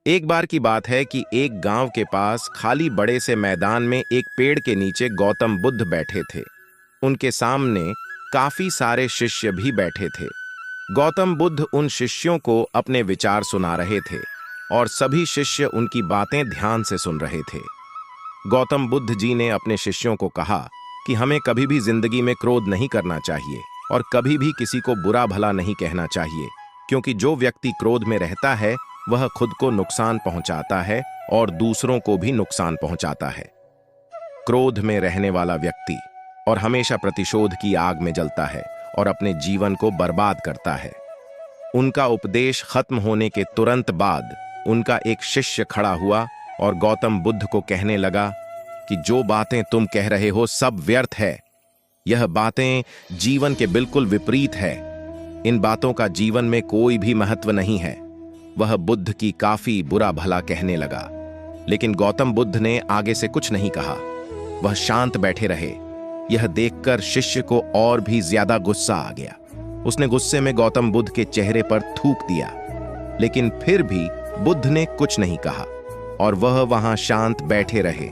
एक बार की बात है कि एक गांव के पास खाली बड़े से मैदान में एक पेड़ के नीचे गौतम बुद्ध बैठे थे। उनके सामने काफी सारे शिष्य भी बैठे थे। गौतम बुद्ध उन शिष्यों को अपने विचार सुना रहे थे और सभी शिष्य उनकी बातें ध्यान से सुन रहे थे। गौतम बुद्ध जी ने अपने शिष्यों को कहा कि हमें कभी भी जिंदगी में क्रोध नहीं करना चाहिए और कभी भी किसी को बुरा भला नहीं कहना चाहिए, क्योंकि जो व्यक्ति क्रोध में रहता है वह खुद को नुकसान पहुंचाता है और दूसरों को भी नुकसान पहुंचाता है। क्रोध में रहने वाला व्यक्ति और हमेशा प्रतिशोध की आग में जलता है और अपने जीवन को बर्बाद करता है। उनका उपदेश खत्म होने के तुरंत बाद उनका एक शिष्य खड़ा हुआ और गौतम बुद्ध को कहने लगा कि जो बातें तुम कह रहे हो सब व्यर्थ है। यह बातें जीवन के बिल्कुल विपरीत है। इन बातों का जीवन में कोई भी महत्व नहीं है। वह बुद्ध की काफी बुरा भला कहने लगा, लेकिन गौतम बुद्ध ने आगे से कुछ नहीं कहा। वह शांत बैठे रहे। यह देखकर शिष्य को और भी ज्यादा गुस्सा आ गया। उसने गुस्से में गौतम बुद्ध के चेहरे पर थूक दिया, लेकिन फिर भी बुद्ध ने कुछ नहीं कहा और वह वहां शांत बैठे रहे।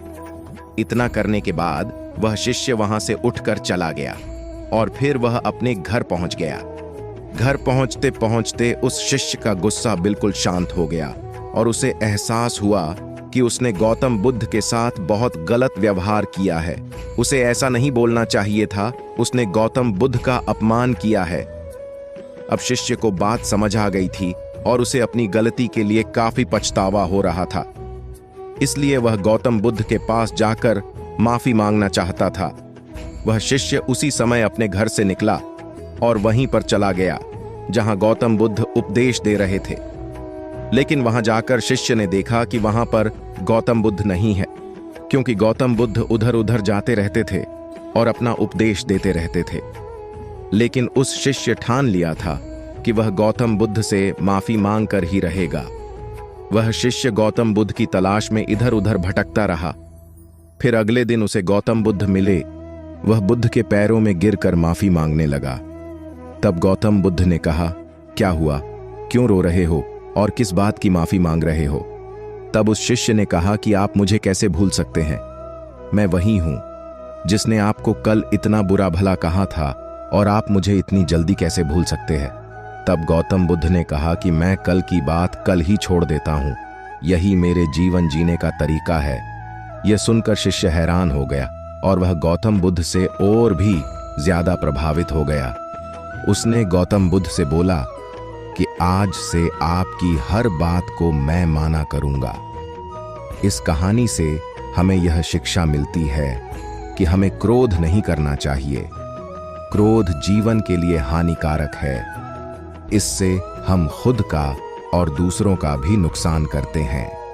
इतना करने के बाद वह शिष्य वहां से उठकर चला गया और फिर वह अपने घर पहुंच गया। घर पहुंचते पहुंचते उस शिष्य का गुस्सा बिल्कुल शांत हो गया और उसे एहसास हुआ कि उसने गौतम बुद्ध के साथ बहुत गलत व्यवहार किया है। उसे ऐसा नहीं बोलना चाहिए था। उसने गौतम बुद्ध का अपमान किया है। अब शिष्य को बात समझ आ गई थी और उसे अपनी गलती के लिए काफी पछतावा हो रहा था। इसलिए वह गौतम बुद्ध के पास जाकर माफी मांगना चाहता था। वह शिष्य उसी समय अपने घर से निकला और वहीं पर चला गया जहां गौतम बुद्ध उपदेश दे रहे थे। लेकिन वहां जाकर शिष्य ने देखा कि वहां पर गौतम बुद्ध नहीं है, क्योंकि गौतम बुद्ध उधर उधर जाते रहते थे और अपना उपदेश देते रहते थे। लेकिन उस शिष्य ठान लिया था कि वह गौतम बुद्ध से माफी मांग कर ही रहेगा। वह शिष्य गौतम बुद्ध की तलाश में इधर उधर भटकता रहा। फिर अगले दिन उसे गौतम बुद्ध मिले। वह बुद्ध के पैरों में गिरकर माफी मांगने लगा। तब गौतम बुद्ध ने कहा, क्या हुआ? क्यों रो रहे हो और किस बात की माफी मांग रहे हो? तब उस शिष्य ने कहा कि आप मुझे कैसे भूल सकते हैं? मैं वही हूं जिसने आपको कल इतना बुरा भला कहा था और आप मुझे इतनी जल्दी कैसे भूल सकते हैं? तब गौतम बुद्ध ने कहा कि मैं कल की बात कल ही छोड़ देता हूं। यही मेरे जीवन जीने का तरीका है। यह सुनकर शिष्य हैरान हो गया और वह गौतम बुद्ध से और भी ज्यादा प्रभावित हो गया। उसने गौतम बुद्ध से बोला कि आज से आपकी हर बात को मैं माना करूंगा। इस कहानी से हमें यह शिक्षा मिलती है कि हमें क्रोध नहीं करना चाहिए। क्रोध जीवन के लिए हानिकारक है। इससे हम खुद का और दूसरों का भी नुकसान करते हैं।